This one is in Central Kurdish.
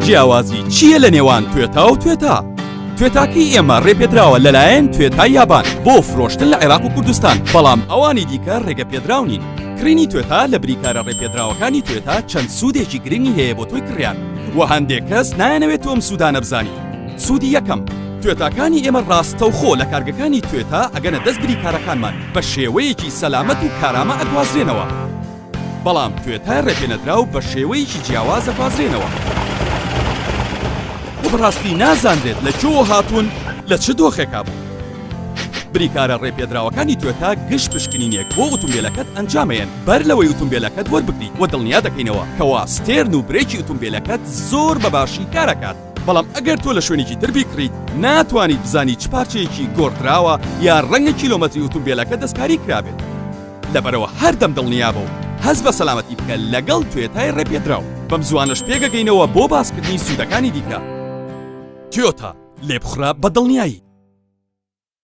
جیاوازی چییە لە نێوان توێتا و توێتا؟ توێتاکی ئێمە ڕێپێدراوە لەلایەن توێتای یابان بۆ فرۆشتن لە عێراق و کوردستان، بەڵام ئەوانی دیکە ڕێگە پێدراو نین. کڕینی توێتا لە بریکارە ڕێپێدراوەکانی توێتا چەند سوودێکی گرنگی هەیە بۆ تۆی کڕیان، و هەندێک کەس نایەنەوێت تۆم سوودانە بزانی. سوودی یەکەم، توێتاکانی ئێمە ڕاستەوخۆ لە کارگەکانی توێتا ئەگەنە دەست بریکارەکانمان بە شێوەیەکی سەلامەت و کارامە ئەگوازرێنەوە، بەڵام توێتای ڕێپێنەدراو بە شێوەیەکی جیاواز ئەگوازرێنەوە. و بەڕاستی نازانرێت لە کوێوە هاتوون، لە چ دۆخێکا بوو. بریکارە ڕێپێدراوەکانی توێتا گشت پشکنینێک بۆ ئۆتۆمبیلەکەت ئەنجامەیەن بەر لەوەی ئۆتۆمبیلەکەت وەربگریت و دڵنیا دەکەینەوە کەوا ستێرن و برێکی ئۆتۆمبیلەکەت زۆر بەباشی کارەکات. بەڵام ئەگەر تۆ لە شوێنێکی تر بیکڕیت، ناتوانیت بزانی چ پارچەیەکی گۆڕدراوە یا ڕەنگە کیلۆمەتری ئۆتۆمبیلەکە دەستکاری کرابێت. لەبەرەوە هەردەم دڵنیا بوو هەز بە سەلامەتی بکە لەگەڵ توێتای ڕێپێدراو. بەم زوانەش پێگەگەینەوە بۆ باسکردنی سوودەکانی دیکە. توێتا لێبخرا بە دڵنیایی.